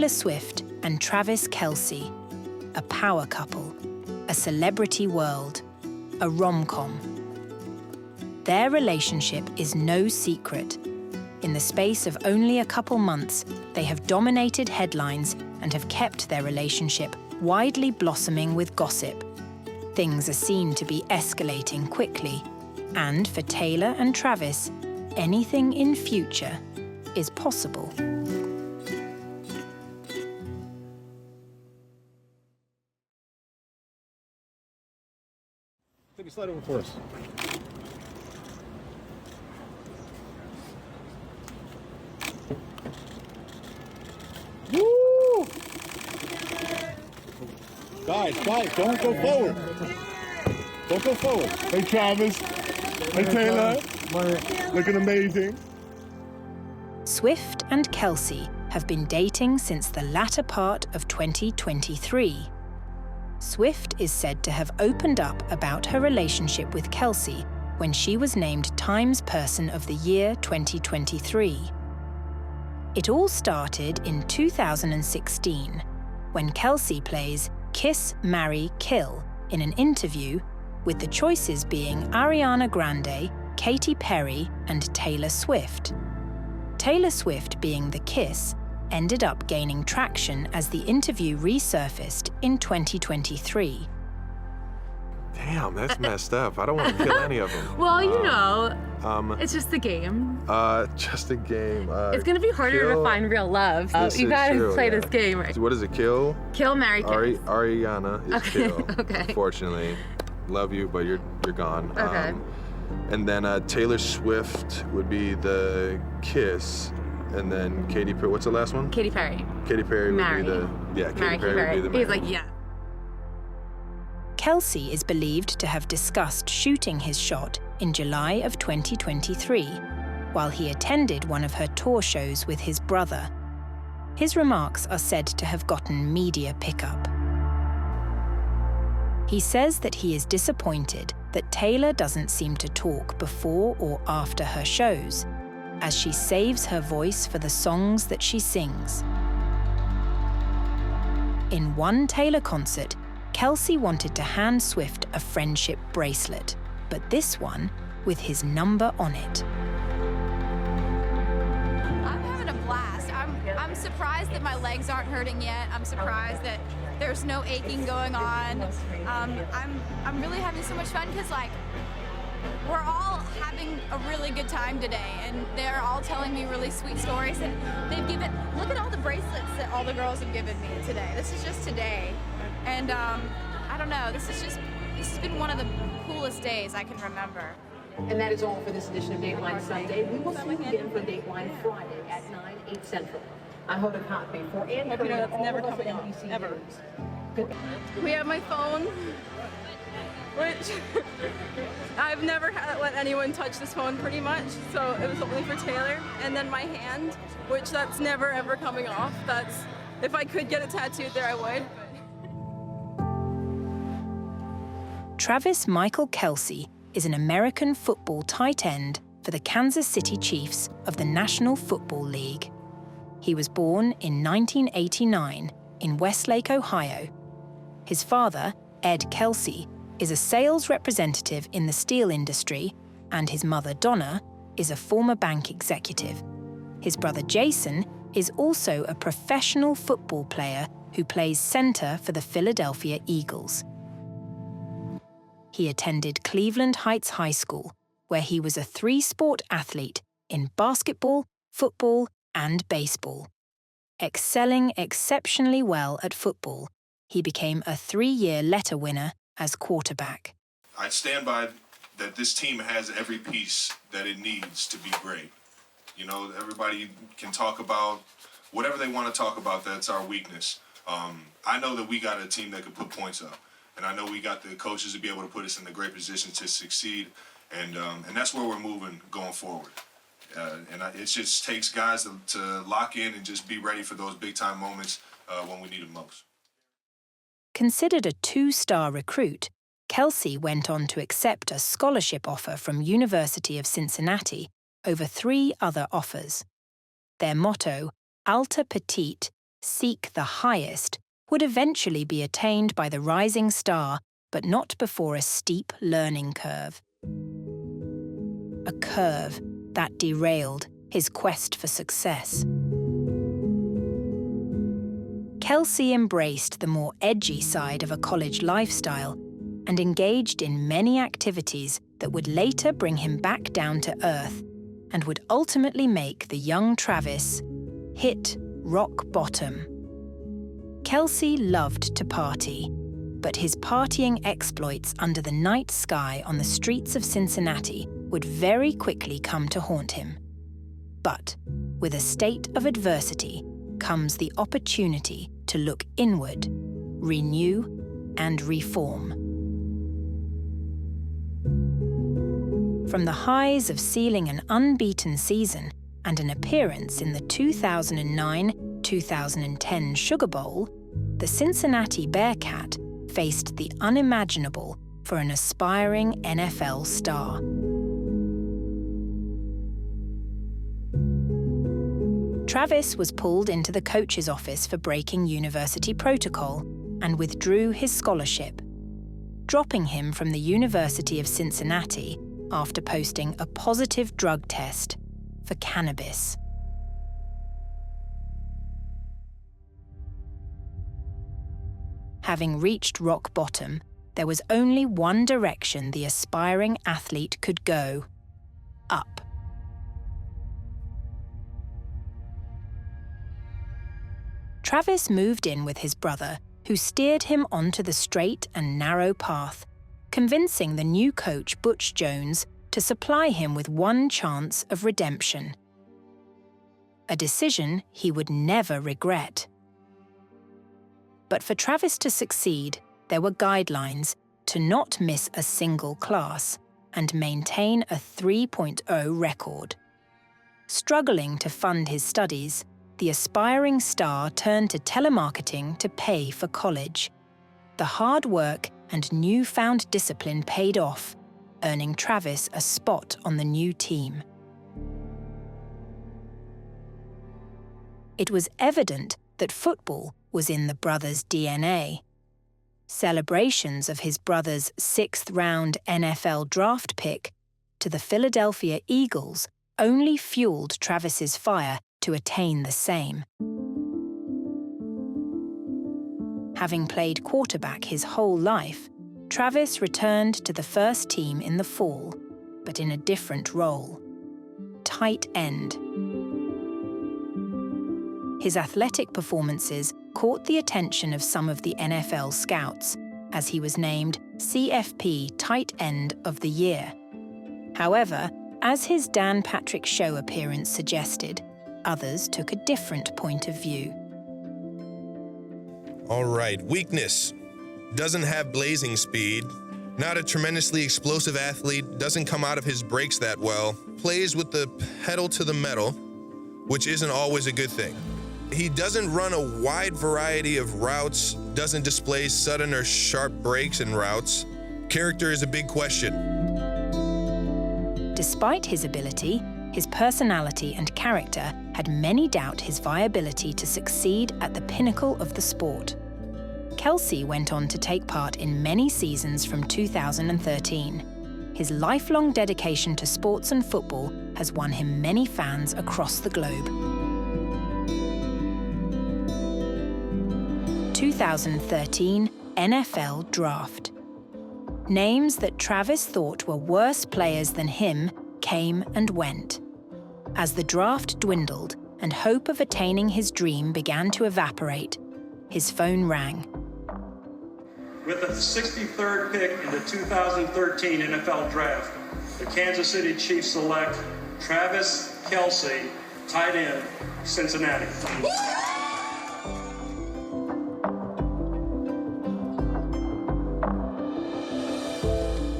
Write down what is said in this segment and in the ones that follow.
Taylor Swift and Travis Kelce, a power couple, a celebrity world, a rom-com. Their relationship is no secret. In the space of only a couple months, they have dominated headlines and have kept their relationship widely blossoming with gossip. Things are seen to be escalating quickly, and for Taylor and Travis, anything in future is possible. Take a slide over for us. Woo! Guys, don't go forward. Don't go forward. Hey, Travis. Hey, Taylor. Looking amazing. Swift and Kelce have been dating since the latter part of 2023. Swift is said to have opened up about her relationship with Kelce when she was named Times Person of the Year 2023. It all started in 2016, when Kelce plays Kiss, Marry, Kill in an interview, with the choices being Ariana Grande, Katy Perry, and Taylor Swift. Taylor Swift, being the Kiss, ended up gaining traction as the interview resurfaced in 2023. Damn, that's messed up. I don't want to kill any of them. Well, you know, it's just a game. Just a game. It's gonna be harder to find real love. You gotta play this game, right? What is it? Kill? Kill, marry, kiss. Ariana is kill. Okay. Unfortunately, love you, but you're gone. Okay. And then Taylor Swift would be the kiss, and then Katy Perry. What's the last one? Katy Perry. Katy Perry Marry. would be the Marry, Katy Perry would be the He's marry. like, yeah. Kelce is believed to have discussed shooting his shot in July of 2023, while he attended one of her tour shows with his brother. His remarks are said to have gotten media pickup. He says that he is disappointed that Taylor doesn't seem to talk before or after her shows, as she saves her voice for the songs that she sings. In one Taylor concert, Kelce wanted to hand Swift a friendship bracelet, but this one with his number on it. I'm having a blast. I'm surprised that my legs aren't hurting yet. I'm surprised that there's no aching going on. I'm really having so much fun because, like, we're all having a really good time today, and they're all telling me really sweet stories, and look at all the bracelets that all the girls have given me today. This is just today. And I don't know, this has been one of the coolest days I can remember. And that is all for this edition of Dateline Sunday. We will see you again for Dateline Friday at 9, 8 Central. I hold a copy for Anne Curry and all of us at NBC ever. News. We have my phone, which I've never let anyone touch this phone pretty much, so it was only for Taylor. And then my hand, which that's never ever coming off. If I could get it tattooed there, I would. Travis Michael Kelce is an American football tight end for the Kansas City Chiefs of the National Football League. He was born in 1989 in Westlake, Ohio. His father, Ed Kelce, is a sales representative in the steel industry, and his mother, Donna, is a former bank executive. His brother, Jason, is also a professional football player who plays center for the Philadelphia Eagles. He attended Cleveland Heights High School, where he was a three-sport athlete in basketball, football, and baseball. Excelling exceptionally well at football, he became a 3-year letter winner as quarterback. I stand by that this team has every piece that it needs to be great. You know, everybody can talk about whatever they want to talk about, that's our weakness. I know that we got a team that can put points up. And I know we got the coaches to be able to put us in a great position to succeed, and that's where we're moving going forward. It just takes guys to lock in and just be ready for those big-time moments when we need them most. Considered a 2-star recruit, Kelce went on to accept a scholarship offer from University of Cincinnati over 3 other offers. Their motto, Alta Petite, seek the highest would eventually be attained by the rising star, but not before a steep learning curve. A curve that derailed his quest for success. Kelce embraced the more edgy side of a college lifestyle and engaged in many activities that would later bring him back down to earth and would ultimately make the young Travis hit rock bottom. Kelce loved to party, but his partying exploits under the night sky on the streets of Cincinnati would very quickly come to haunt him. But with a state of adversity comes the opportunity to look inward, renew, and reform. From the highs of sealing an unbeaten season and an appearance in the 2009-2010 Sugar Bowl, the Cincinnati Bearcat faced the unimaginable for an aspiring NFL star. Travis was pulled into the coach's office for breaking university protocol and withdrew his scholarship, dropping him from the University of Cincinnati after posting a positive drug test for cannabis. Having reached rock bottom, there was only one direction the aspiring athlete could go: up. Travis moved in with his brother, who steered him onto the straight and narrow path, convincing the new coach Butch Jones to supply him with one chance of redemption. A decision he would never regret. But for Travis to succeed, there were guidelines to not miss a single class and maintain a 3.0 record. Struggling to fund his studies, the aspiring star turned to telemarketing to pay for college. The hard work and newfound discipline paid off, earning Travis a spot on the new team. It was evident that football was in the brothers' DNA. Celebrations of his brother's 6th-round NFL draft pick to the Philadelphia Eagles only fueled Travis's fire to attain the same. Having played quarterback his whole life, Travis returned to the first team in the fall, but in a different role: tight end. His athletic performances caught the attention of some of the NFL scouts, as he was named CFP Tight End of the Year. However, as his Dan Patrick Show appearance suggested, others took a different point of view. All right, weakness. Doesn't have blazing speed. Not a tremendously explosive athlete, doesn't come out of his breaks that well. Plays with the pedal to the metal, which isn't always a good thing. He doesn't run a wide variety of routes, doesn't display sudden or sharp breaks in routes. Character is a big question. Despite his ability, his personality and character had many doubt his viability to succeed at the pinnacle of the sport. Kelce went on to take part in many seasons from 2013. His lifelong dedication to sports and football has won him many fans across the globe. 2013 NFL Draft. Names that Travis thought were worse players than him came and went. As the draft dwindled and hope of attaining his dream began to evaporate, his phone rang. With the 63rd pick in the 2013 NFL Draft, the Kansas City Chiefs select Travis Kelce, tight end, Cincinnati.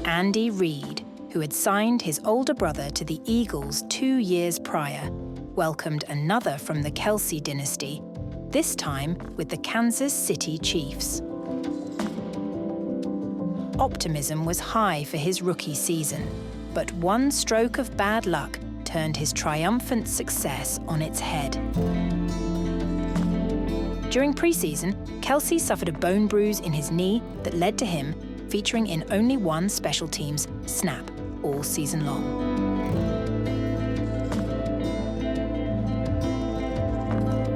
Andy Reid, who had signed his older brother to the Eagles 2 years prior, welcomed another from the Kelce dynasty, this time with the Kansas City Chiefs. Optimism was high for his rookie season, but one stroke of bad luck turned his triumphant success on its head. During preseason, Kelce suffered a bone bruise in his knee that led to him featuring in only one special teams snap all season long.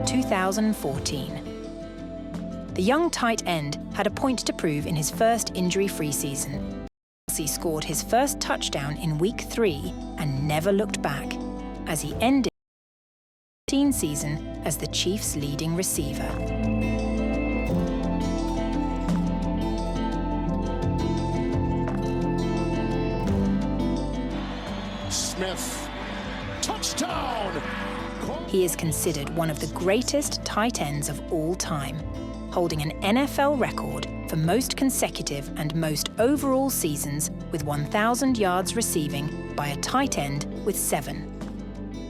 2014. The young tight end had a point to prove in his first injury-free season. Kelce scored his first touchdown in Week 3 and never looked back, as he ended the 2014 season as the Chiefs' leading receiver. Smith, touchdown! He is considered one of the greatest tight ends of all time, holding an NFL record for most consecutive and most overall seasons with 1,000 yards receiving by a tight end with 7.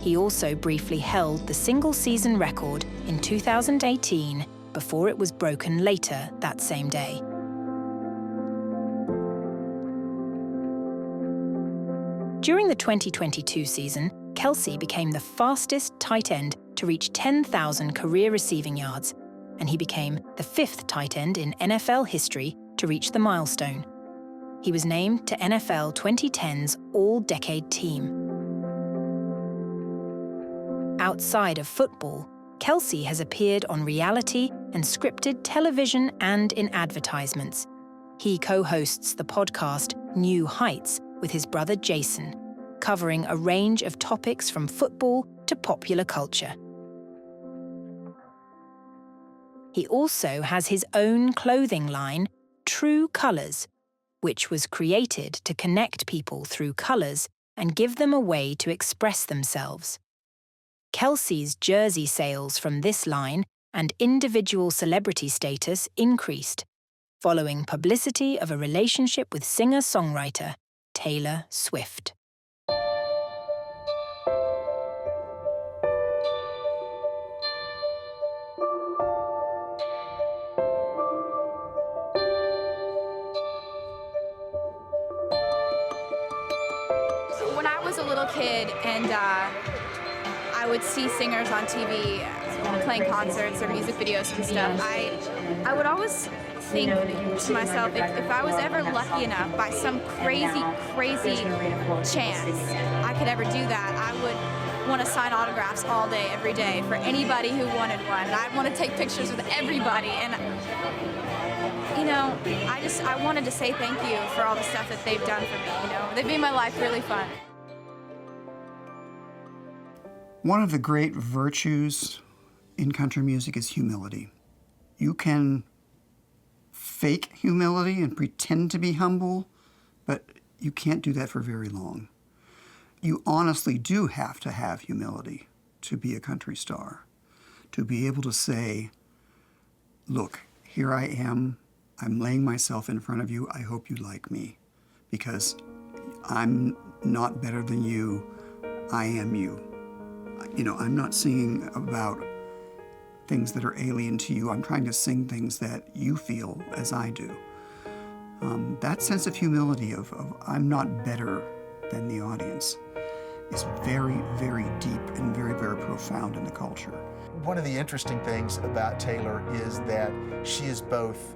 He also briefly held the single-season record in 2018 before it was broken later that same day. During the 2022 season, Kelce became the fastest tight end to reach 10,000 career receiving yards, and he became the 5th tight end in NFL history to reach the milestone. He was named to NFL 2010's All-Decade Team. Outside of football, Kelce has appeared on reality and scripted television and in advertisements. He co-hosts the podcast New Heights with his brother Jason, covering a range of topics from football to popular culture. He also has his own clothing line, True Colors, which was created to connect people through colors and give them a way to express themselves. Kelce's jersey sales from this line and individual celebrity status increased, following publicity of a relationship with singer-songwriter Taylor Swift. When I was a little kid and I would see singers on TV playing concerts or music videos and stuff, I would always think to myself, if I was ever lucky enough by some crazy chance I could ever do that, I would want to sign autographs all day, every day for anybody who wanted one. And I'd want to take pictures with everybody. And you know, I wanted to say thank you for all the stuff that they've done for me. You know, they've made my life really fun. One of the great virtues in country music is humility. You can fake humility and pretend to be humble, but you can't do that for very long. You honestly do have to have humility to be a country star, to be able to say, look, here I am, I'm laying myself in front of you, I hope you like me, because I'm not better than you, I am you. You know, I'm not singing about things that are alien to you. I'm trying to sing things that you feel as I do. That sense of humility of I'm not better than the audience is very, very deep and very, very profound in the culture. One of the interesting things about Taylor is that she is both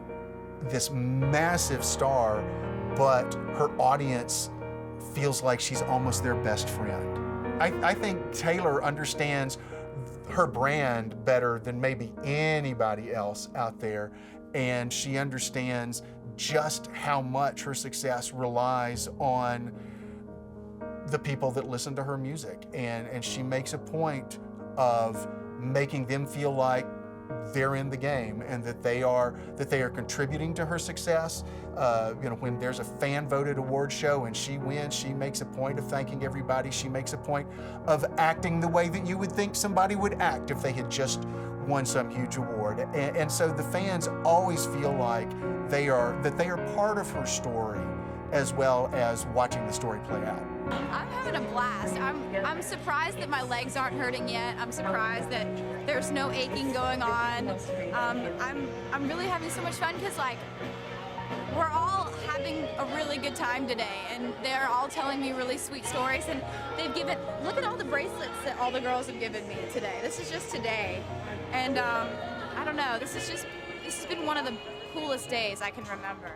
this massive star, but her audience feels like she's almost their best friend. I think Taylor understands her brand better than maybe anybody else out there, and she understands just how much her success relies on the people that listen to her music, and she makes a point of making them feel like they're in the game and that they are contributing to her success. You know, when there's a fan-voted award show and she wins, she makes a point of thanking everybody. She makes a point of acting the way that you would think somebody would act if they had just won some huge award. And so the fans always feel like they are part of her story as well as watching the story play out. I'm having a blast. I'm surprised that my legs aren't hurting yet. I'm surprised that there's no aching going on. I'm really having so much fun because, like, we're all having a really good time today, and they're all telling me really sweet stories, and they've given, look at all the bracelets that all the girls have given me today. This is just today. And I don't know, this has been one of the coolest days I can remember.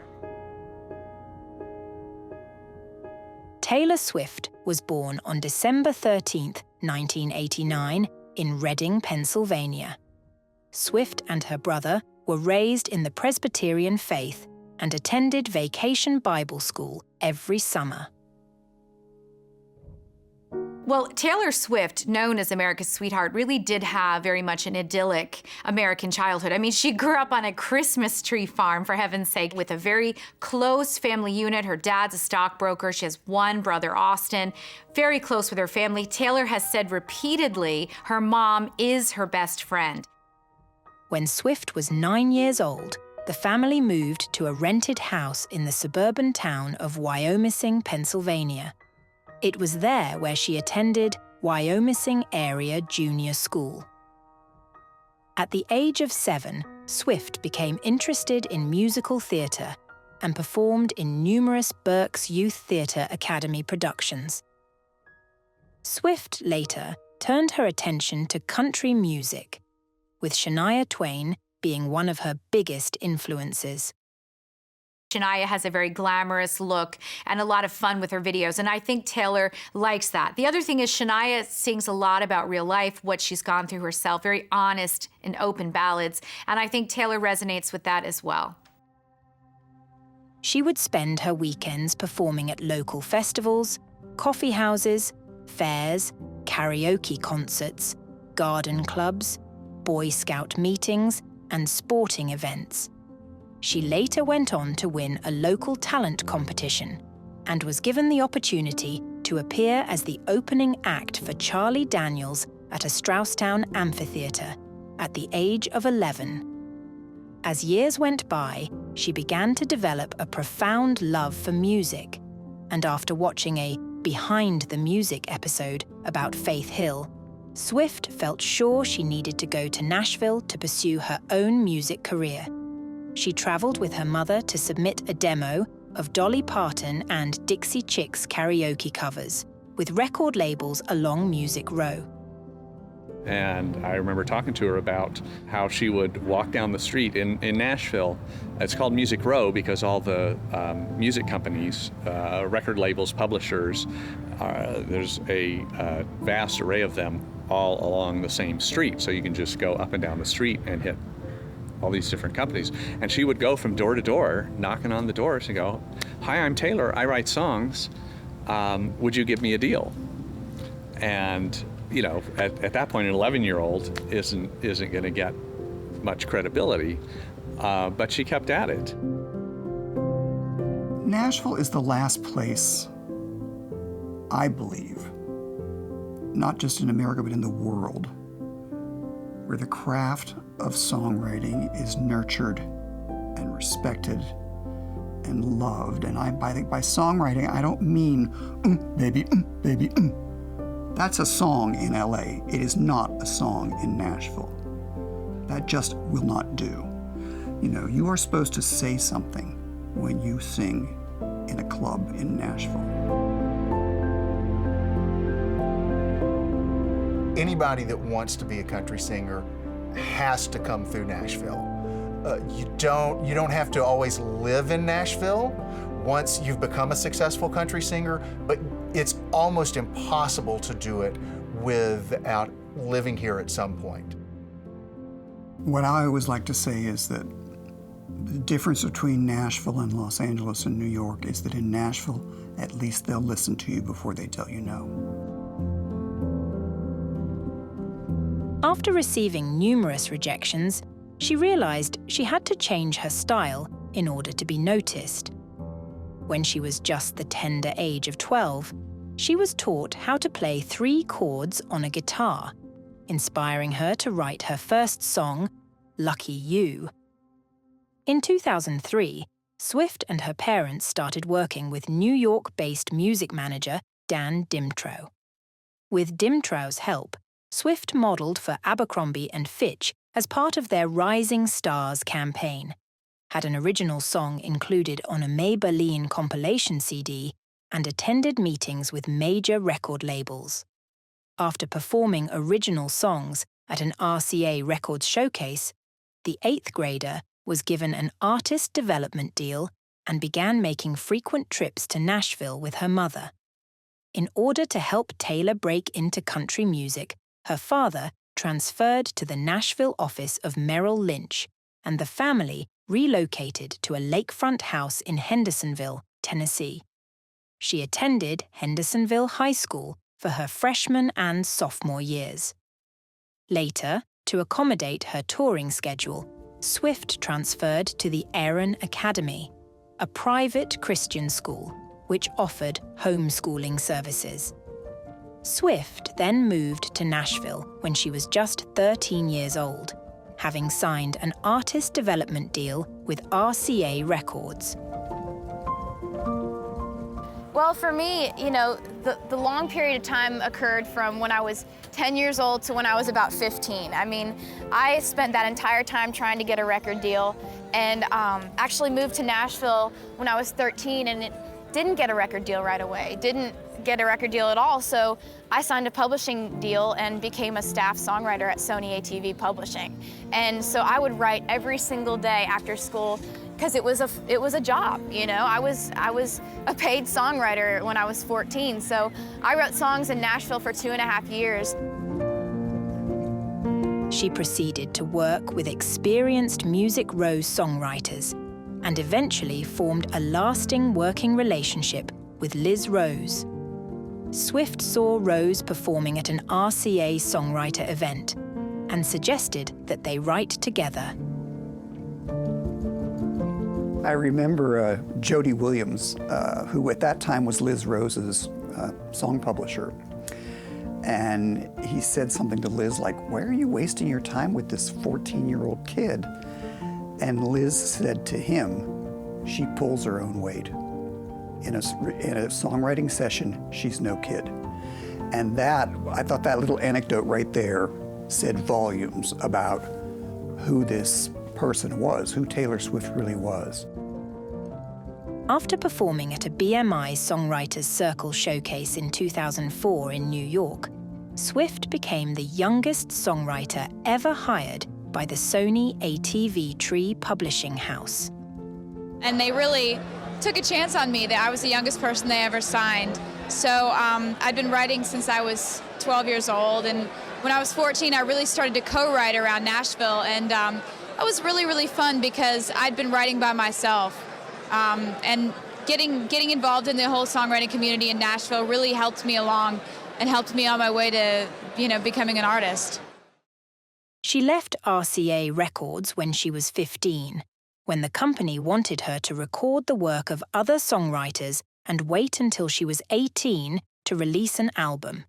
Taylor Swift was born on December 13th, 1989, in Reading, Pennsylvania. Swift and her brother were raised in the Presbyterian faith and attended Vacation Bible School every summer. Well, Taylor Swift, known as America's sweetheart, really did have very much an idyllic American childhood. I mean, she grew up on a Christmas tree farm, for heaven's sake, with a very close family unit. Her dad's a stockbroker. She has one brother, Austin, very close with her family. Taylor has said repeatedly her mom is her best friend. When Swift was 9 years old, the family moved to a rented house in the suburban town of Wyomissing, Pennsylvania. It was there where she attended Wyomissing Area Junior School. At the age of 7, Swift became interested in musical theatre and performed in numerous Berks Youth Theatre Academy productions. Swift later turned her attention to country music, with Shania Twain being one of her biggest influences. Shania has a very glamorous look and a lot of fun with her videos, and I think Taylor likes that. The other thing is Shania sings a lot about real life, what she's gone through herself, very honest and open ballads, and I think Taylor resonates with that as well. She would spend her weekends performing at local festivals, coffee houses, fairs, karaoke concerts, garden clubs, Boy Scout meetings, and sporting events. She later went on to win a local talent competition and was given the opportunity to appear as the opening act for Charlie Daniels at a Strausstown amphitheater at the age of 11. As years went by, she began to develop a profound love for music, and after watching a Behind the Music episode about Faith Hill, Swift felt sure she needed to go to Nashville to pursue her own music career. She traveled with her mother to submit a demo of Dolly Parton and Dixie Chicks karaoke covers with record labels along Music Row. And I remember talking to her about how she would walk down the street in Nashville. It's called Music Row because all the music companies, record labels, publishers, there's a vast array of them all along the same street. So you can just go up and down the street and hit all these different companies. And she would go from door to door, knocking on the doors and go, "Hi, I'm Taylor, I write songs. Would you give me a deal?" And you know, at that point, an 11-year-old isn't going to get much credibility, but she kept at it. Nashville is the last place, I believe, not just in America, but in the world, where the craft of songwriting is nurtured and respected and loved. And by songwriting, I don't mean, baby, baby, That's a song in LA. It is not a song in Nashville. That just will not do. You know, you are supposed to say something when you sing in a club in Nashville. Anybody that wants to be a country singer has to come through Nashville. You don't have to always live in Nashville once you've become a successful country singer, but it's almost impossible to do it without living here at some point. What I always like to say is that the difference between Nashville and Los Angeles and New York is that in Nashville, at least they'll listen to you before they tell you no. After receiving numerous rejections, she realized she had to change her style in order to be noticed. When she was just the tender age of 12, she was taught how to play 3 chords on a guitar, inspiring her to write her first song, Lucky You. In 2003, Swift and her parents started working with New York-based music manager Dan Dimtrow. With Dimtrow's help, Swift modeled for Abercrombie & Fitch as part of their Rising Stars campaign, had an original song included on a Maybelline compilation CD, and attended meetings with major record labels. After performing original songs at an RCA Records showcase, the 8th grader was given an artist development deal and began making frequent trips to Nashville with her mother. In order to help Taylor break into country music, her father transferred to the Nashville office of Merrill Lynch, and the family relocated to a lakefront house in Hendersonville, Tennessee. She attended Hendersonville High School for her freshman and sophomore years. Later, to accommodate her touring schedule, Swift transferred to the Aaron Academy, a private Christian school which offered homeschooling services. Swift then moved to Nashville when she was just 13 years old, having signed an artist development deal with RCA Records. Well, for me, you know, the long period of time occurred from when I was 10 years old to when I was about 15. I mean, I spent that entire time trying to get a record deal, and actually moved to Nashville when I was 13, and it didn't get a record deal right away. Didn't get a record deal at all, so I signed a publishing deal and became a staff songwriter at Sony ATV Publishing. And so I would write every single day after school, because it was a job, you know. I was a paid songwriter when I was 14, so I wrote songs in Nashville for 2.5 years. She proceeded to work with experienced Music Row songwriters and eventually formed a lasting working relationship with Liz Rose. Swift saw Rose performing at an RCA songwriter event and suggested that they write together. I remember Jody Williams, who at that time was Liz Rose's song publisher. And he said something to Liz like, "Why are you wasting your time with this 14-year-old kid?" And Liz said to him, "She pulls her own weight. In a songwriting session, she's no kid." And that, I thought that little anecdote right there said volumes about who this person was, who Taylor Swift really was. After performing at a BMI Songwriters Circle showcase in 2004 in New York, Swift became the youngest songwriter ever hired by the Sony ATV Tree Publishing House. And they really took a chance on me that I was the youngest person they ever signed. So I'd been writing since I was 12 years old, and when I was 14, I really started to co-write around Nashville, and that was really, really fun because I'd been writing by myself. And getting involved in the whole songwriting community in Nashville really helped me along and helped me on my way to, becoming an artist. She left RCA Records when she was 15, when the company wanted her to record the work of other songwriters and wait until she was 18 to release an album.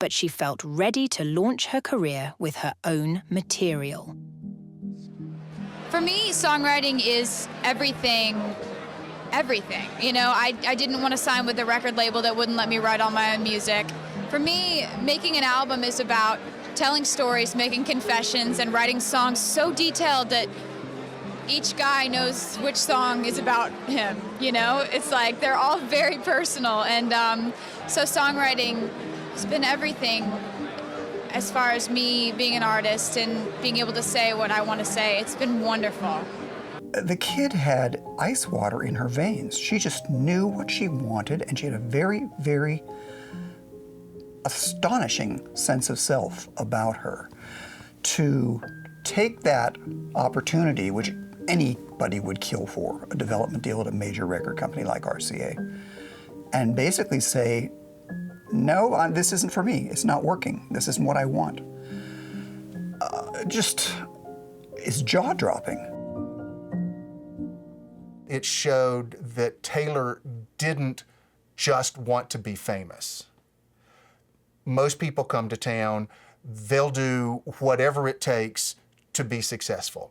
But she felt ready to launch her career with her own material. For me, songwriting is everything. I didn't want to sign with a record label that wouldn't let me write all my own music. For me, making an album is about telling stories, making confessions, and writing songs so detailed that each guy knows which song is about him, It's like they're all very personal, and so songwriting has been everything as far as me being an artist and being able to say what I want to say. It's been wonderful. The kid had ice water in her veins. She just knew what she wanted, and she had a very, very astonishing sense of self about her. To take that opportunity, which anybody would kill for, a development deal at a major record company like RCA, and basically say, "No, this isn't for me. It's not working. This isn't what I want." Just is jaw-dropping. It showed that Taylor didn't just want to be famous. Most people come to town, they'll do whatever it takes to be successful.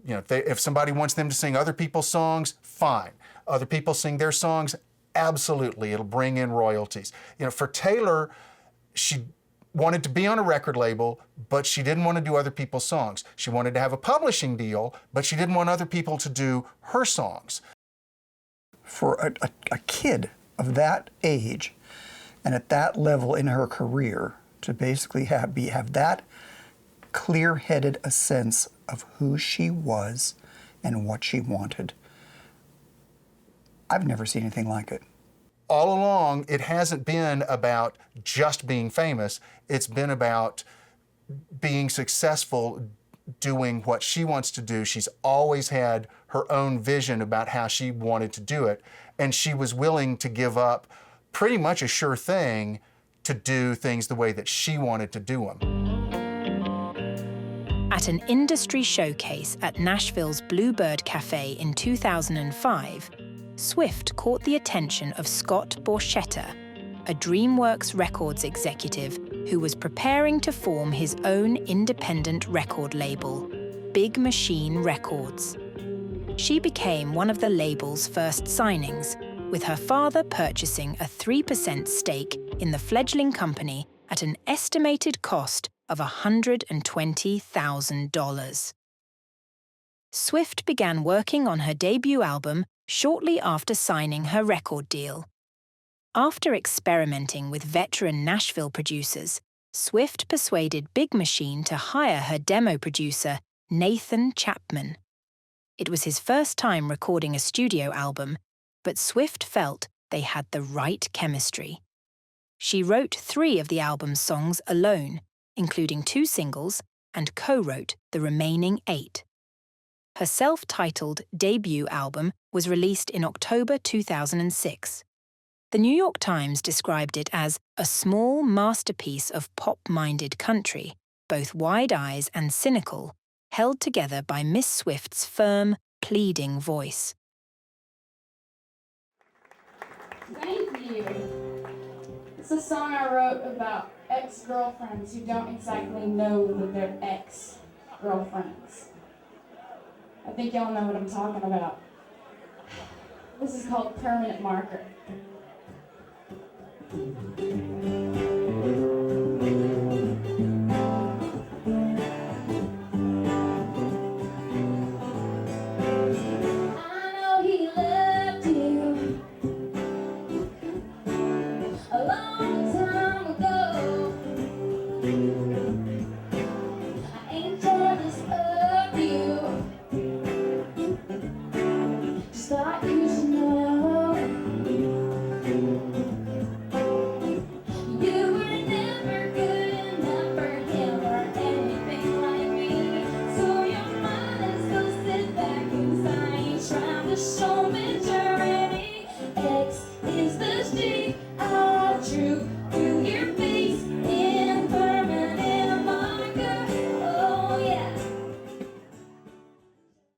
If somebody wants them to sing other people's songs, fine. Other people sing their songs, absolutely, it'll bring in royalties. For Taylor, she wanted to be on a record label, but she didn't want to do other people's songs. She wanted to have a publishing deal, but she didn't want other people to do her songs. For a kid of that age and at that level in her career to basically have that clear-headed a sense of who she was and what she wanted. I've never seen anything like it. All along, it hasn't been about just being famous. It's been about being successful, doing what she wants to do. She's always had her own vision about how she wanted to do it, and she was willing to give up pretty much a sure thing to do things the way that she wanted to do them. At an industry showcase at Nashville's Bluebird Cafe in 2005, Swift caught the attention of Scott Borchetta, a DreamWorks Records executive who was preparing to form his own independent record label, Big Machine Records. She became one of the label's first signings, with her father purchasing a 3% stake in the fledgling company at an estimated cost of $120,000. Swift began working on her debut album shortly after signing her record deal. After experimenting with veteran Nashville producers, Swift persuaded Big Machine to hire her demo producer, Nathan Chapman. It was his first time recording a studio album, but Swift felt they had the right chemistry. She wrote 3 of the album's songs alone, including 2 singles, and co-wrote the remaining 8. Her self-titled debut album was released in October 2006. The New York Times described it as a small masterpiece of pop-minded country, both wide eyes and cynical, held together by Miss Swift's firm, pleading voice. Thank you. It's a song I wrote about ex-girlfriends who don't exactly know that they're ex-girlfriends. I think y'all know what I'm talking about. This is called Permanent Marker.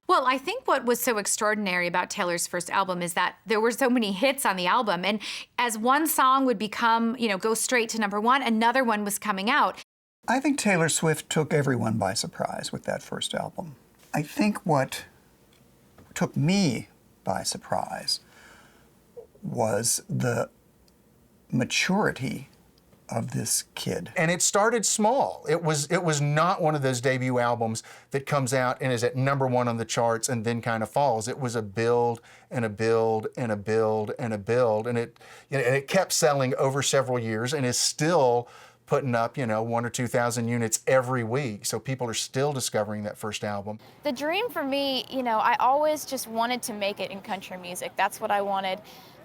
Well, I think what was so extraordinary about Taylor's first album is that there were so many hits on the album, and as one song would become, go straight to #1, another one was coming out. I think Taylor Swift took everyone by surprise with that first album. I think what took me by surprise was the maturity of this kid. And it started small. It was not one of those debut albums that comes out and is at #1 on the charts and then kind of falls. It was a build and a build and a build and a build, and it kept selling over several years and is still putting up, 1,000 or 2,000 units every week. So people are still discovering that first album. The dream for me, I always just wanted to make it in country music. That's what I wanted.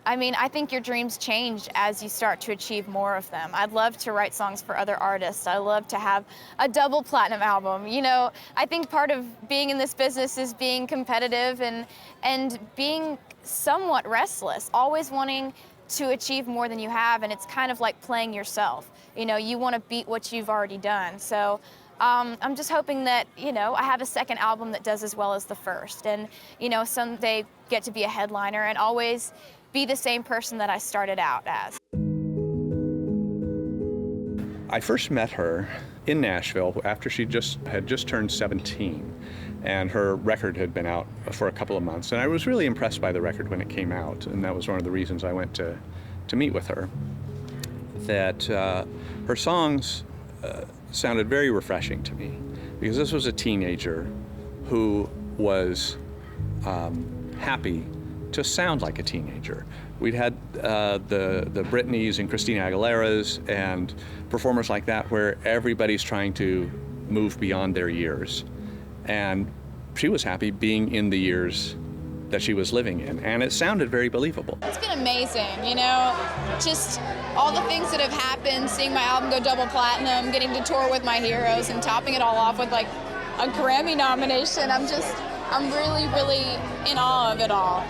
I mean, I think your dreams change as you start to achieve more of them. I'd love to write songs for other artists. I love to have a double platinum album. I think part of being in this business is being competitive and being somewhat restless, always wanting to achieve more than you have, and it's kind of like playing yourself. You want to beat what you've already done. So I'm just hoping that, I have a second album that does as well as the first, and, someday get to be a headliner and always be the same person that I started out as. I first met her in Nashville after she had just turned 17, and her record had been out for a couple of months, and I was really impressed by the record when it came out, and that was one of the reasons I went to meet with her. That her songs sounded very refreshing to me, because this was a teenager who was happy to sound like a teenager. We'd had the Britneys and Christina Aguileras and performers like that where everybody's trying to move beyond their years. And she was happy being in the years that she was living in, and it sounded very believable. It's been amazing, you know, just all the things that have happened, seeing my album go double platinum, getting to tour with my heroes, and topping it all off with like a Grammy nomination. I'm really, really in awe of it all.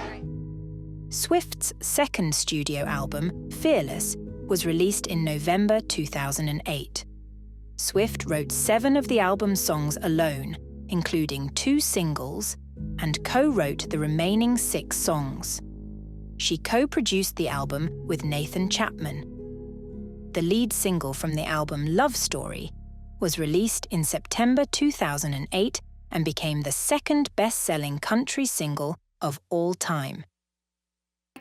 Swift's second studio album, Fearless, was released in November 2008. Swift wrote 7 of the album's songs alone, including 2 singles, and co-wrote the remaining 6 songs. She co-produced the album with Nathan Chapman. The lead single from the album, Love Story, was released in September 2008 and became the second best-selling country single of all time.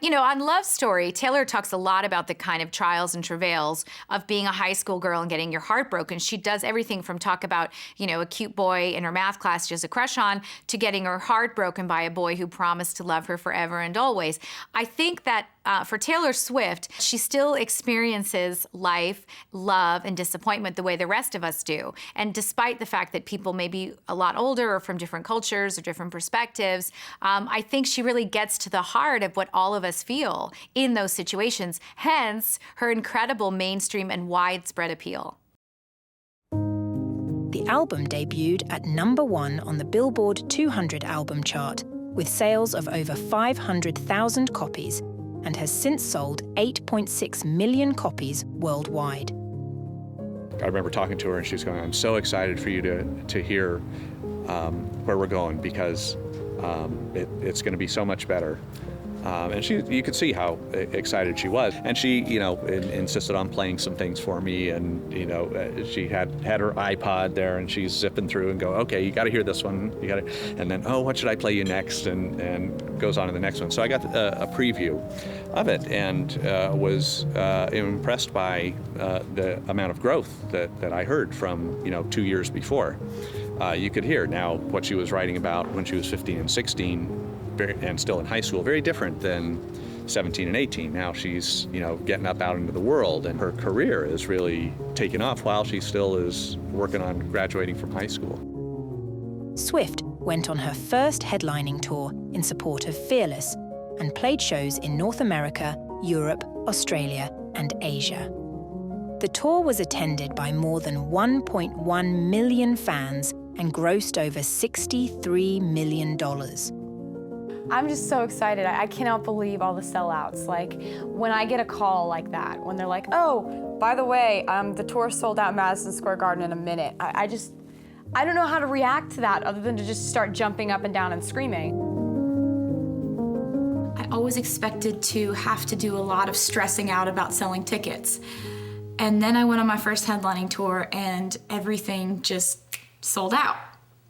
You know, on Love Story, Taylor talks a lot about the kind of trials and travails of being a high school girl and getting your heart broken. She does everything from talk about, you know, a cute boy in her math class she has a crush on, to getting her heart broken by a boy who promised to love her forever and always. I think that for Taylor Swift, she still experiences life, love, and disappointment the way the rest of us do. And despite the fact that people may be a lot older or from different cultures or different perspectives, I think she really gets to the heart of what all of us feel in those situations, hence her incredible mainstream and widespread appeal. The album debuted at #1 on the Billboard 200 album chart, with sales of over 500,000 copies, and has since sold 8.6 million copies worldwide. I remember talking to her and she was going, I'm so excited for you to hear where we're going, because it's going to be so much better. And you could see how excited she was. And she, you know, insisted on playing some things for me. And, you know, she had her iPod there and she's zipping through and go, okay, you got to hear this one. You got to, and then, oh, what should I play you next? And goes on to the next one. So I got a preview of it and was impressed by the amount of growth that I heard from, you know, 2 years before. You could hear now what she was writing about when she was 15 and 16. And still in high school, very different than 17 and 18. Now she's, you know, getting up out into the world, and her career is really taking off while she still is working on graduating from high school. Swift went on her first headlining tour in support of Fearless and played shows in North America, Europe, Australia, and Asia. The tour was attended by more than 1.1 million fans and grossed over $63 million. I'm just so excited. I cannot believe all the sellouts. Like, when I get a call like that, when they're like, oh, by the way, the tour sold out Madison Square Garden in a minute. I don't know how to react to that other than to just start jumping up and down and screaming. I always expected to have to do a lot of stressing out about selling tickets. And then I went on my first headlining tour and everything just sold out.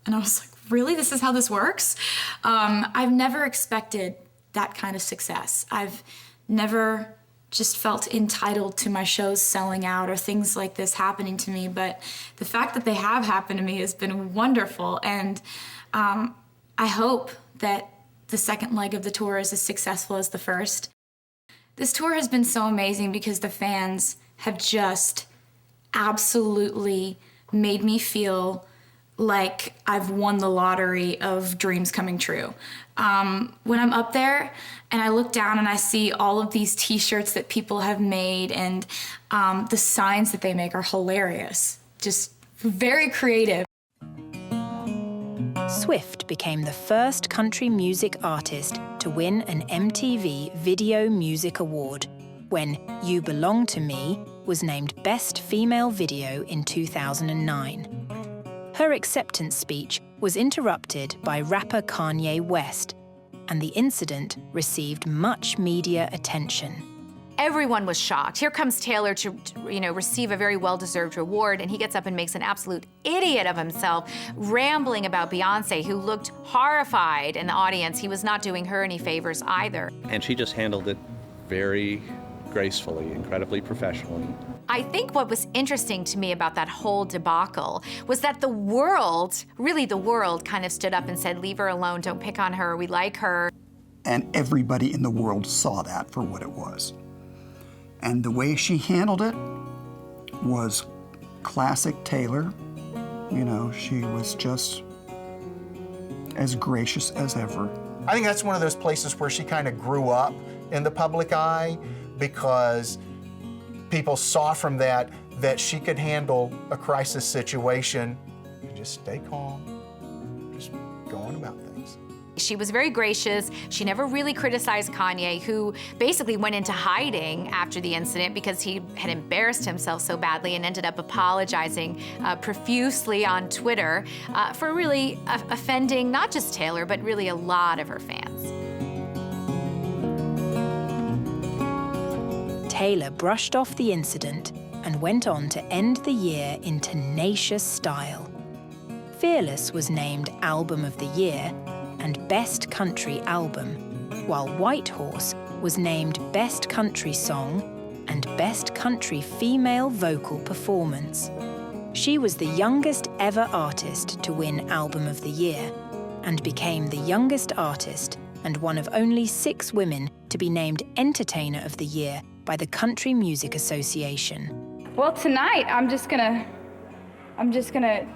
And I was like, really? This is how this works? I've never expected that kind of success. I've never just felt entitled to my shows selling out or things like this happening to me, but the fact that they have happened to me has been wonderful, and I hope that the second leg of the tour is as successful as the first. This tour has been so amazing because the fans have just absolutely made me feel like I've won the lottery of dreams coming true. When I'm up there and I look down and I see all of these t-shirts that people have made, and the signs that they make are hilarious, just very creative. Swift became the first country music artist to win an MTV Video Music Award when You Belong to Me was named Best Female Video in 2009. Her acceptance speech was interrupted by rapper Kanye West, and the incident received much media attention. Everyone was shocked. Here comes Taylor to, receive a very well-deserved reward, and he gets up and makes an absolute idiot of himself, rambling about Beyonce, who looked horrified in the audience. He was not doing her any favors either. And she just handled it very gracefully, incredibly professionally. I think what was interesting to me about that whole debacle was that the world, really the world, kind of stood up and said, leave her alone, don't pick on her, we like her. And everybody in the world saw that for what it was. And the way she handled it was classic Taylor. You know, she was just as gracious as ever. I think that's one of those places where she kind of grew up in the public eye, because people saw from that she could handle a crisis situation and just stay calm, just go on about things. She was very gracious. She never really criticized Kanye, who basically went into hiding after the incident because he had embarrassed himself so badly and ended up apologizing profusely on Twitter for really offending not just Taylor, but really a lot of her fans. Taylor brushed off the incident and went on to end the year in tenacious style. Fearless was named Album of the Year and Best Country Album, while White Horse was named Best Country Song and Best Country Female Vocal Performance. She was the youngest ever artist to win Album of the Year and became the youngest artist and one of only 6 women to be named Entertainer of the Year by the Country Music Association. Well, tonight I'm just gonna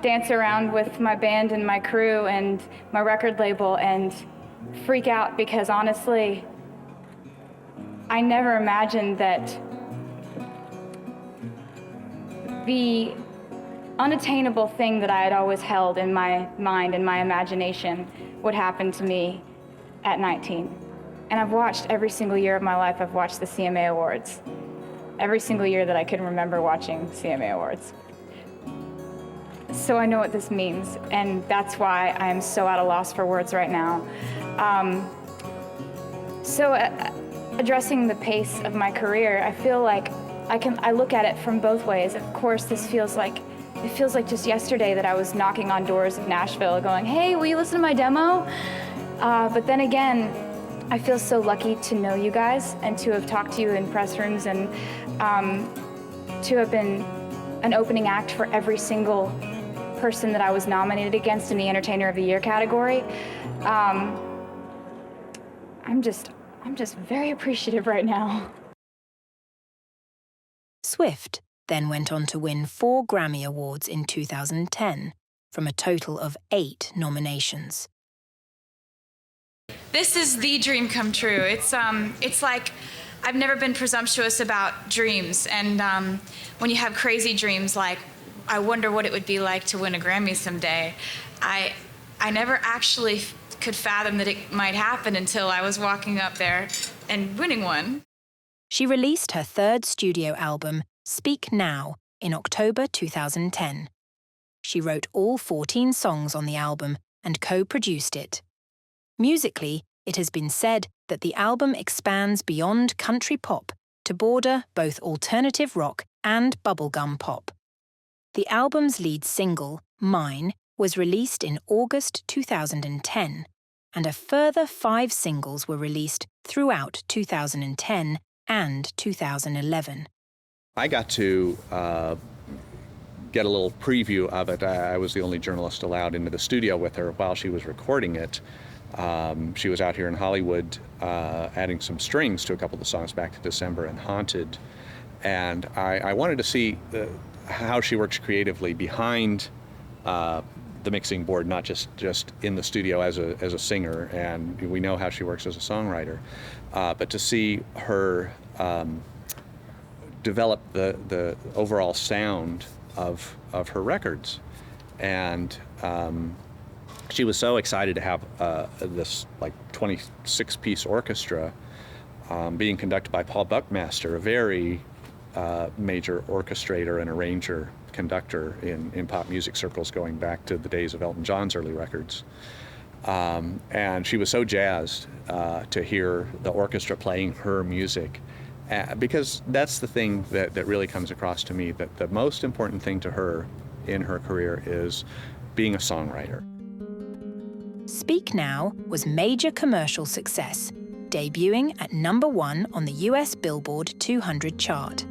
dance around with my band and my crew and my record label and freak out, because honestly, I never imagined that the unattainable thing that I had always held in my mind and my imagination would happen to me at 19. And I've watched every single year of my life, I've watched the CMA Awards. Every single year that I can remember watching CMA Awards. So I know what this means, and that's why I am so at a loss for words right now. Addressing the pace of my career, I feel like I look at it from both ways. Of course, it feels like just yesterday that I was knocking on doors of Nashville going, hey, will you listen to my demo? But then again, I feel so lucky to know you guys and to have talked to you in press rooms and to have been an opening act for every single person that I was nominated against in the Entertainer of the Year category. I'm just very appreciative right now. Swift then went on to win 4 Grammy Awards in 2010 from a total of 8 nominations. This is the dream come true. It's like I've never been presumptuous about dreams, and when you have crazy dreams like, I wonder what it would be like to win a Grammy someday, I never actually could fathom that it might happen until I was walking up there and winning one. She released her 3rd studio album, Speak Now, in October 2010. She wrote all 14 songs on the album and co-produced it. Musically, it has been said that the album expands beyond country pop to border both alternative rock and bubblegum pop. The album's lead single, Mine, was released in August 2010, and a further 5 singles were released throughout 2010 and 2011. I got to get a little preview of it. I was the only journalist allowed into the studio with her while she was recording it. She was out here in Hollywood adding some strings to a couple of the songs, Back to December and Haunted. And I wanted to see how she works creatively behind the mixing board, not just in the studio as a singer. And we know how she works as a songwriter. But to see her develop the overall sound of her records. And she was so excited to have this like 26-piece orchestra being conducted by Paul Buckmaster, a very major orchestrator and arranger, conductor in pop music circles going back to the days of Elton John's early records. And she was so jazzed to hear the orchestra playing her music, because that's the thing that really comes across to me, that the most important thing to her in her career is being a songwriter. Speak Now was major commercial success, debuting at #1 on the US Billboard 200 chart.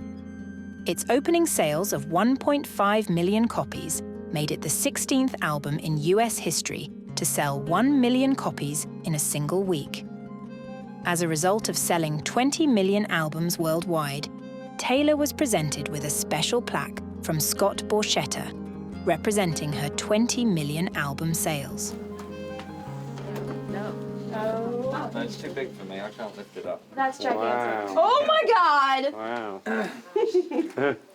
Its opening sales of 1.5 million copies made it the 16th album in US history to sell 1 million copies in a single week. As a result of selling 20 million albums worldwide, Taylor was presented with a special plaque from Scott Borchetta. representing her 20 million album sales. No, it's too big for me. I can't lift it up. That's gigantic. Wow. Oh my God! Wow.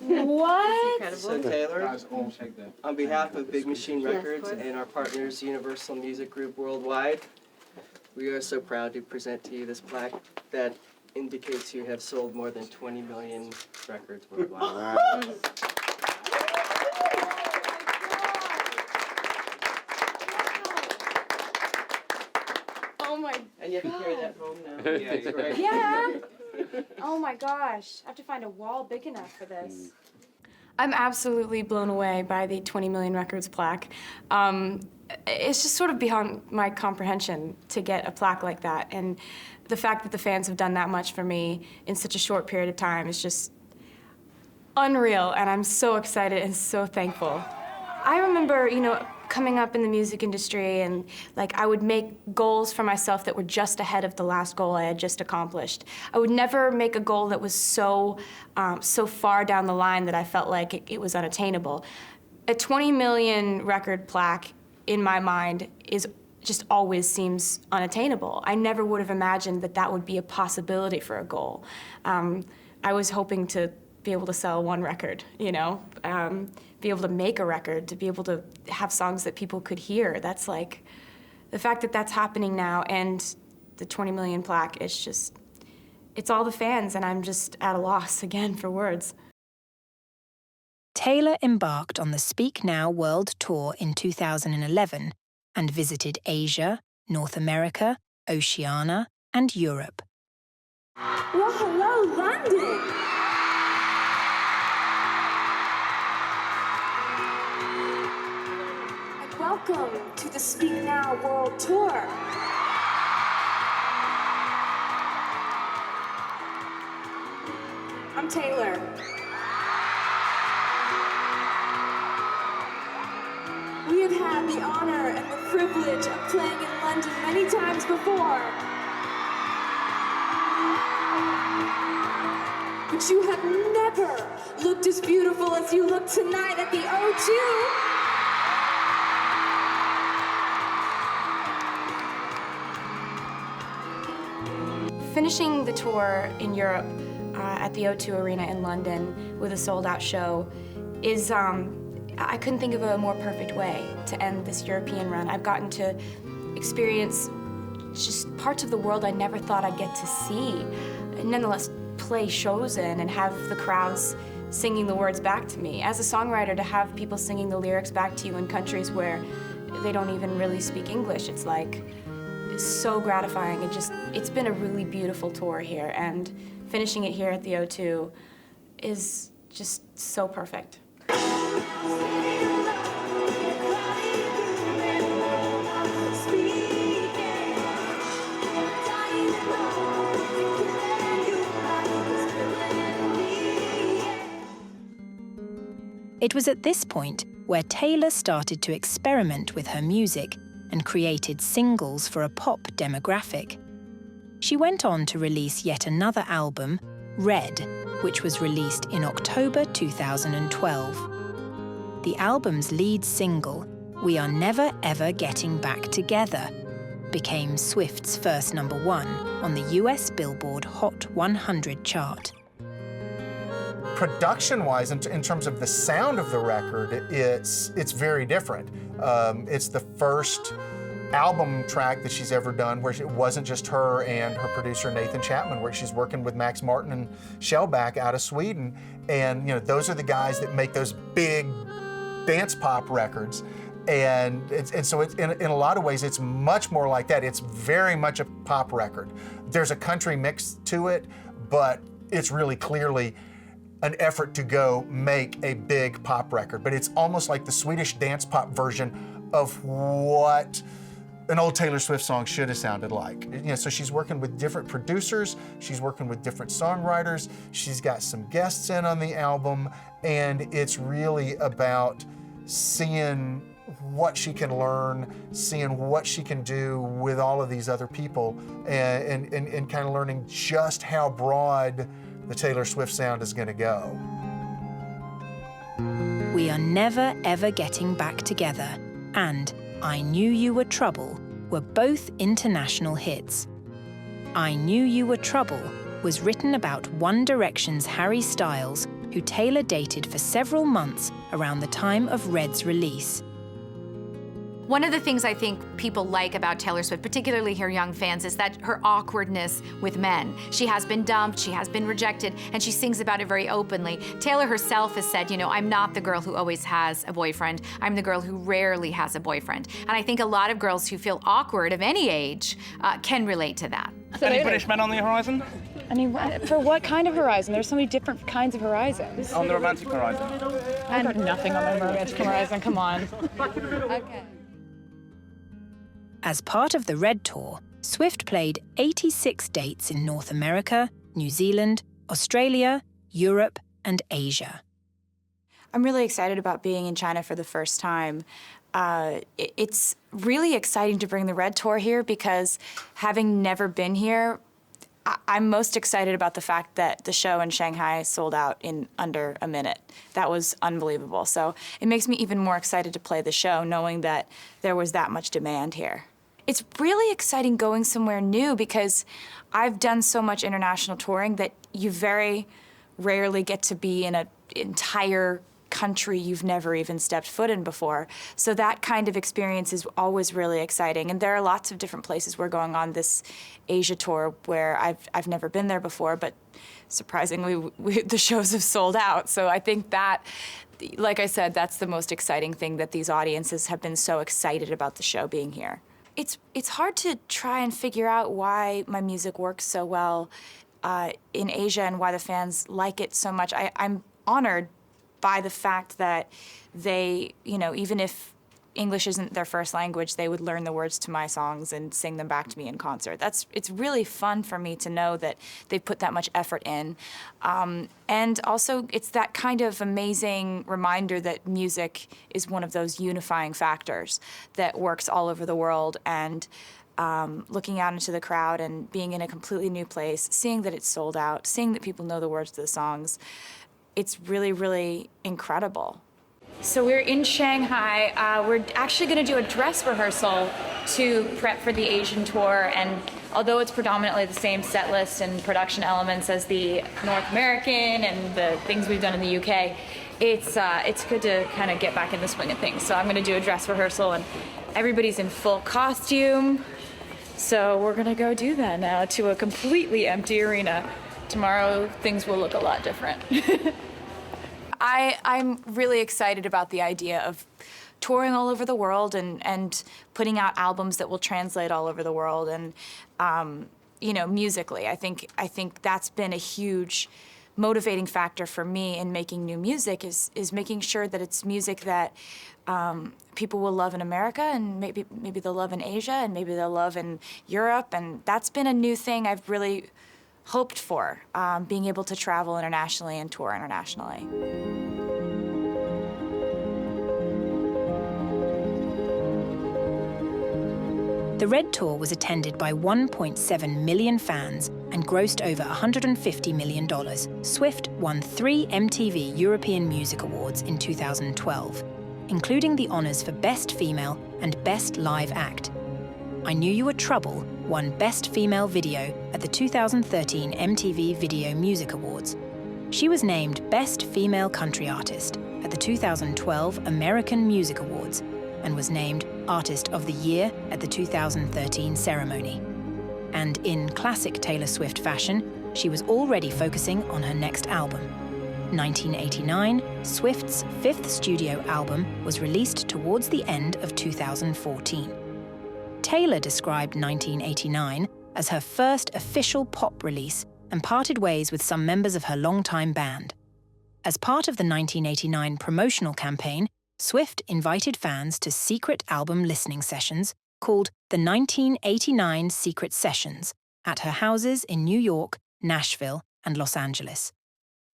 What? So Taylor, on behalf of Big Machine Records and our partners Universal Music Group Worldwide, we are so proud to present to you this plaque that indicates you have sold more than 20 million records worldwide. Oh my. And you have to carry that home now. Yeah, it's great. Yeah. Oh my gosh. I have to find a wall big enough for this. I'm absolutely blown away by the 20 million records plaque. It's just sort of beyond my comprehension to get a plaque like that. And the fact that the fans have done that much for me in such a short period of time is just unreal. And I'm so excited and so thankful. I remember, coming up in the music industry and I would make goals for myself that were just ahead of the last goal I had just accomplished. I would never make a goal that was so far down the line that I felt like it was unattainable. A 20 million record plaque in my mind just always seems unattainable. I never would have imagined that would be a possibility for a goal. I was hoping to be able to sell one record, be able to make a record, to be able to have songs that people could hear. That's the fact that that's happening now, and the 20 million plaque, it's all the fans, and I'm just at a loss again for words. Taylor embarked on the Speak Now World Tour in 2011 and visited Asia, North America, Oceania, and Europe. Well, hello, London! Welcome to the Speak Now World Tour. I'm Taylor. We have had the honor and the privilege of playing in London many times before. But you have never looked as beautiful as you look tonight at the O2. Finishing the tour in Europe at the O2 Arena in London with a sold-out show is, I couldn't think of a more perfect way to end this European run. I've gotten to experience just parts of the world I never thought I'd get to see, and nonetheless play shows in and have the crowds singing the words back to me. As a songwriter, to have people singing the lyrics back to you in countries where they don't even really speak English, it's so gratifying. It's been a really beautiful tour here, and finishing it here at the O2 is just so perfect. It was at this point where Taylor started to experiment with her music and created singles for a pop demographic. She went on to release yet another album, Red, which was released in October 2012. The album's lead single, We Are Never Ever Getting Back Together, became Swift's first #1 on the US Billboard Hot 100 chart. Production-wise, in terms of the sound of the record, it's very different. It's the first album track that she's ever done where it wasn't just her and her producer Nathan Chapman, where she's working with Max Martin and Shellback out of Sweden. And those are the guys that make those big dance pop records. And so it's, in a lot of ways, it's much more like that. It's very much a pop record. There's a country mix to it, but it's really clearly an effort to go make a big pop record. But it's almost like the Swedish dance pop version of what an old Taylor Swift song should have sounded like. So she's working with different producers, she's working with different songwriters, she's got some guests in on the album, and it's really about seeing what she can learn, seeing what she can do with all of these other people, and kind of learning just how broad the Taylor Swift sound is going to go. We We Are Never Ever Getting Back Together and I Knew You Were Trouble were both international hits. I Knew You Were Trouble was written about One Direction's Harry Styles, who Taylor dated for several months around the time of Red's release. One of the things I think people like about Taylor Swift, particularly her young fans, is that her awkwardness with men. She has been dumped, she has been rejected, and she sings about it very openly. Taylor herself has said, you know, I'm not the girl who always has a boyfriend, I'm the girl who rarely has a boyfriend. And I think a lot of girls who feel awkward of any age can relate to that. Any British men on the horizon? I mean, for what kind of horizon? There's so many different kinds of horizons. On the romantic horizon? I've got nothing on the romantic horizon, come on. Okay. As part of the Red Tour, Swift played 86 dates in North America, New Zealand, Australia, Europe, and Asia. I'm really excited about being in China for the first time. It's really exciting to bring the Red Tour here because having never been here, I'm most excited about the fact that the show in Shanghai sold out in under a minute. That was unbelievable. So it makes me even more excited to play the show knowing that there was that much demand here. It's really exciting going somewhere new because I've done so much international touring that you very rarely get to be in an entire country you've never even stepped foot in before. So that kind of experience is always really exciting. And there are lots of different places we're going on this Asia tour where I've never been there before, but surprisingly, the shows have sold out. So I think that, like I said, that's the most exciting thing, that these audiences have been so excited about the show being here. It's hard to try and figure out why my music works so well in Asia and why the fans like it so much. I'm honored by the fact that they, you know, even if English isn't their first language, they would learn the words to my songs and sing them back to me in concert. It's really fun for me to know that they put that much effort in. And also, it's that kind of amazing reminder that music is one of those unifying factors that works all over the world. And looking out into the crowd and being in a completely new place, seeing that it's sold out, seeing that people know the words to the songs, it's really, really incredible. So we're in Shanghai. We're actually going to do a dress rehearsal to prep for the Asian tour. And although it's predominantly the same set list and production elements as the North American and the things we've done in the UK, it's good to kind of get back in the swing of things. So I'm going to do a dress rehearsal, and everybody's in full costume. So we're going to go do that now to a completely empty arena. Tomorrow, things will look a lot different. I'm really excited about the idea of touring all over the world and putting out albums that will translate all over the world. And you know, musically, I think that's been a huge motivating factor for me in making new music is making sure that it's music that people will love in America, and maybe they'll love in Asia, and maybe they'll love in Europe. And that's been a new thing I've really hoped for, being able to travel internationally and tour internationally. The Red Tour was attended by 1.7 million fans and grossed over $150 million. Swift won 3 MTV European Music Awards in 2012, including the honors for Best Female and Best Live Act. I Knew You Were Trouble won Best Female Video at the 2013 MTV Video Music Awards. She was named Best Female Country Artist at the 2012 American Music Awards and was named Artist of the Year at the 2013 ceremony. And in classic Taylor Swift fashion, she was already focusing on her next album. 1989, Swift's 5th studio album was released towards the end of 2014. Taylor described 1989 as her first official pop release and parted ways with some members of her longtime band. As part of the 1989 promotional campaign, Swift invited fans to secret album listening sessions called the 1989 Secret Sessions at her houses in New York, Nashville, and Los Angeles.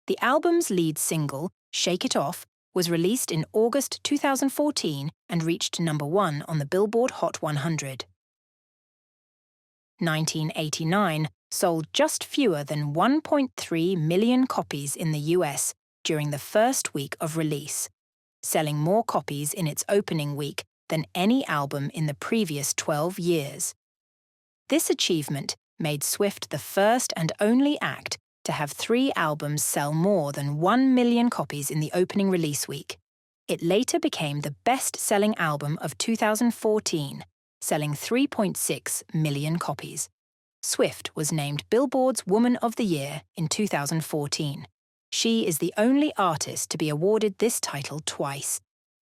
The album's lead single, Shake It Off, was released in August 2014 and reached #1 on the Billboard Hot 100. 1989 sold just fewer than 1.3 million copies in the US during the first week of release. selling more copies in its opening week than any album in the previous 12 years. This achievement made Swift the first and only act to have 3 albums sell more than 1 million copies in the opening release week. It later became the best-selling album of 2014, selling 3.6 million copies. Swift was named Billboard's Woman of the Year in 2014. She is the only artist to be awarded this title twice.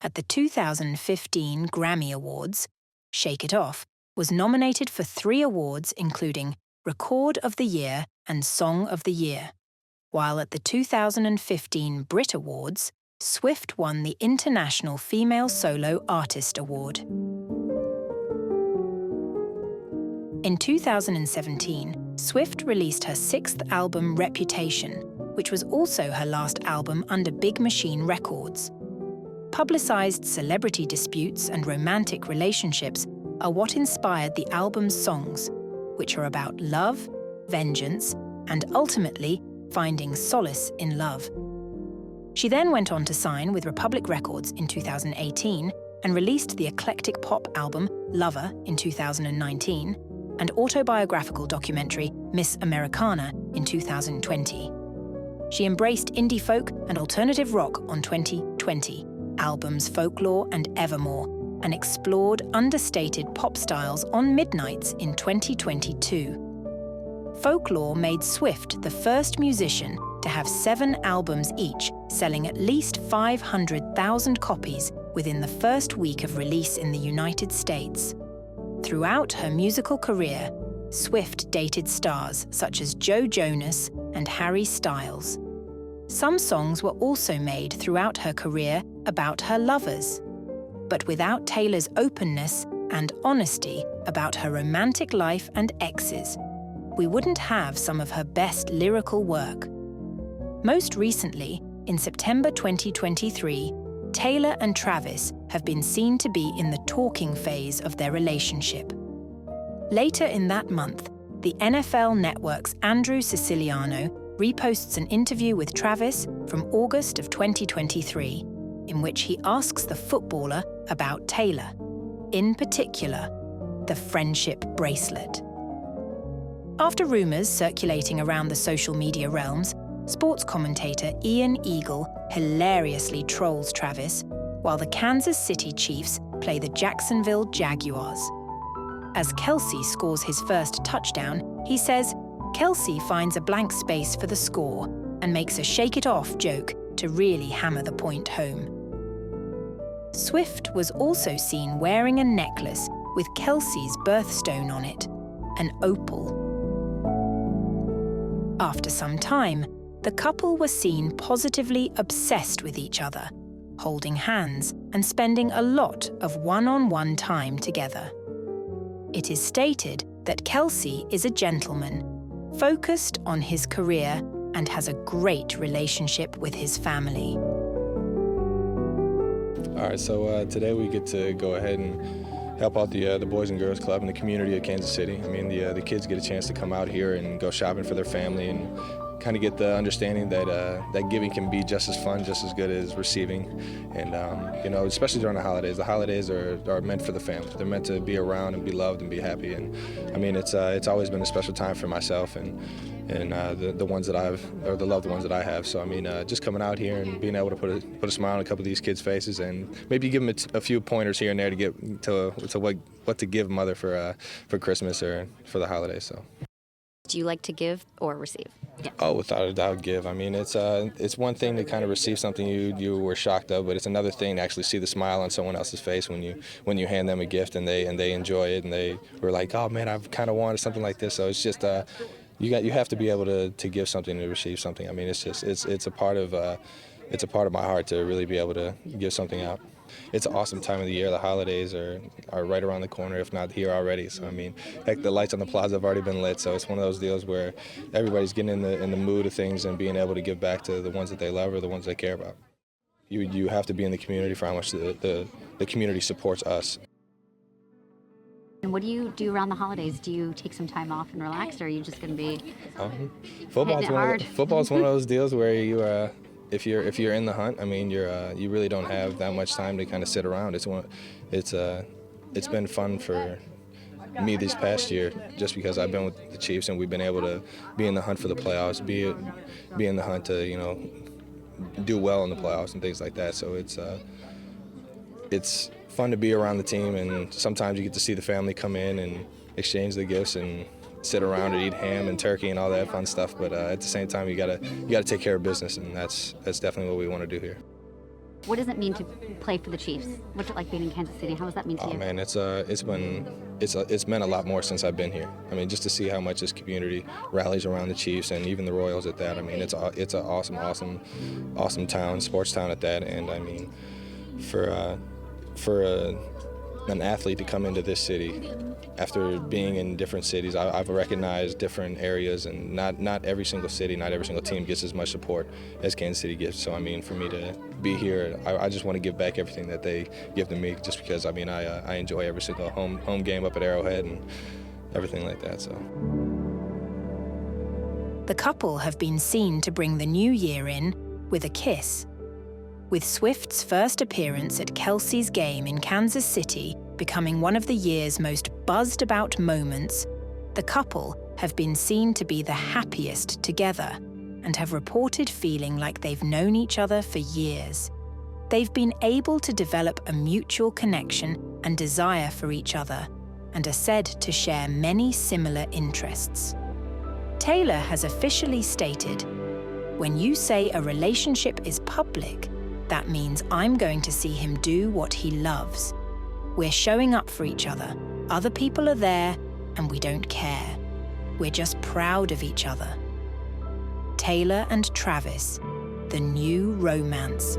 At the 2015 Grammy Awards, Shake It Off was nominated for 3 awards including Record of the Year and Song of the Year, while at the 2015 Brit Awards, Swift won the International Female Solo Artist Award. In 2017, Swift released her 6th album, Reputation, which was also her last album under Big Machine Records. Publicized celebrity disputes and romantic relationships are what inspired the album's songs, which are about love, vengeance, and ultimately finding solace in love. She then went on to sign with Republic Records in 2018 and released the eclectic pop album Lover in 2019 and autobiographical documentary Miss Americana in 2020. She embraced indie folk and alternative rock on 2020, albums Folklore and Evermore, and explored understated pop styles on Midnights in 2022. Folklore made Swift the first musician to have 7 albums each selling at least 500,000 copies within the first week of release in the United States. Throughout her musical career, Swift dated stars such as Joe Jonas and Harry Styles. Some songs were also made throughout her career about her lovers. But without Taylor's openness and honesty about her romantic life and exes, we wouldn't have some of her best lyrical work. Most recently, in September 2023, Taylor and Travis have been seen to be in the talking phase of their relationship. Later in that month, the NFL Network's Andrew Siciliano reposts an interview with Travis from August of 2023, in which he asks the footballer about Taylor, in particular, the friendship bracelet. After rumors circulating around the social media realms, sports commentator Ian Eagle hilariously trolls Travis, while the Kansas City Chiefs play the Jacksonville Jaguars. As Kelce scores his first touchdown, he says Kelce finds a blank space for the score and makes a shake it off joke to really hammer the point home. Swift was also seen wearing a necklace with Kelce's birthstone on it, an opal. After some time, the couple were seen positively obsessed with each other, holding hands and spending a lot of one-on-one time together. It is stated that Kelce is a gentleman, focused on his career, and has a great relationship with his family. All right, so today we get to go ahead and help out the Boys and Girls Club in the community of Kansas City. I mean, the kids get a chance to come out here and go shopping for their family and kind of get the understanding that that giving can be just as fun, just as good as receiving. And, you know, especially during the holidays are meant for the family. They're meant to be around and be loved and be happy. And, I mean, it's always been a special time for myself and the ones that the loved ones that I have. So, I mean, just coming out here and being able to put a smile on a couple of these kids' faces and maybe give them a few pointers here and there to get to what to give mother for Christmas or for the holidays. So. Do you like to give or receive? Yeah. Oh, without a doubt, give. I mean, it's one thing to kind of receive something you were shocked of, but it's another thing to actually see the smile on someone else's face when you hand them a gift and they enjoy it and they were like, oh man, I've kind of wanted something like this. So it's just you have to be able to give something to receive something. I mean, it's a part of my heart to really be able to give something out. It's an awesome time of the year. The holidays are right around the corner, if not here already. So, I mean, heck, the lights on the plaza have already been lit. So it's one of those deals where everybody's getting in the mood of things and being able to give back to the ones that they love or the ones they care about. You have to be in the community for how much the community supports us. And what do you do around the holidays? Do you take some time off and relax, or are you just going to be Football's one of those deals where if you're in the hunt, I mean, you really don't have that much time to kind of sit around. It's been fun for me this past year, just because I've been with the Chiefs and we've been able to be in the hunt for the playoffs, be in the hunt to do well in the playoffs and things like that. So it's fun to be around the team, and sometimes you get to see the family come in and exchange the gifts and sit around and eat ham and turkey and all that fun stuff. But at the same time, you gotta take care of business, and that's definitely what we want to do here. What does it mean to play for the Chiefs? What's it like being in Kansas City? How does that mean to you? Oh man, it's meant a lot more since I've been here. I mean, just to see how much this community rallies around the Chiefs and even the Royals at that. I mean, it's an awesome town, sports town at that. And I mean, for an athlete to come into this city after being in different cities, I've recognized different areas, and not every single city, not every single team gets as much support as Kansas City gets. So I mean, for me to be here, I just want to give back everything that they give to me, just because I mean I enjoy every single home game up at Arrowhead and everything like that. So the couple have been seen to bring the new year in with a kiss. With Swift's first appearance at Kelce's game in Kansas City becoming one of the year's most buzzed-about moments, the couple have been seen to be the happiest together and have reported feeling like they've known each other for years. They've been able to develop a mutual connection and desire for each other, and are said to share many similar interests. Taylor has officially stated, "When you say a relationship is public, that means I'm going to see him do what he loves. We're showing up for each other. Other people are there, and we don't care. We're just proud of each other." Taylor and Travis, the new romance.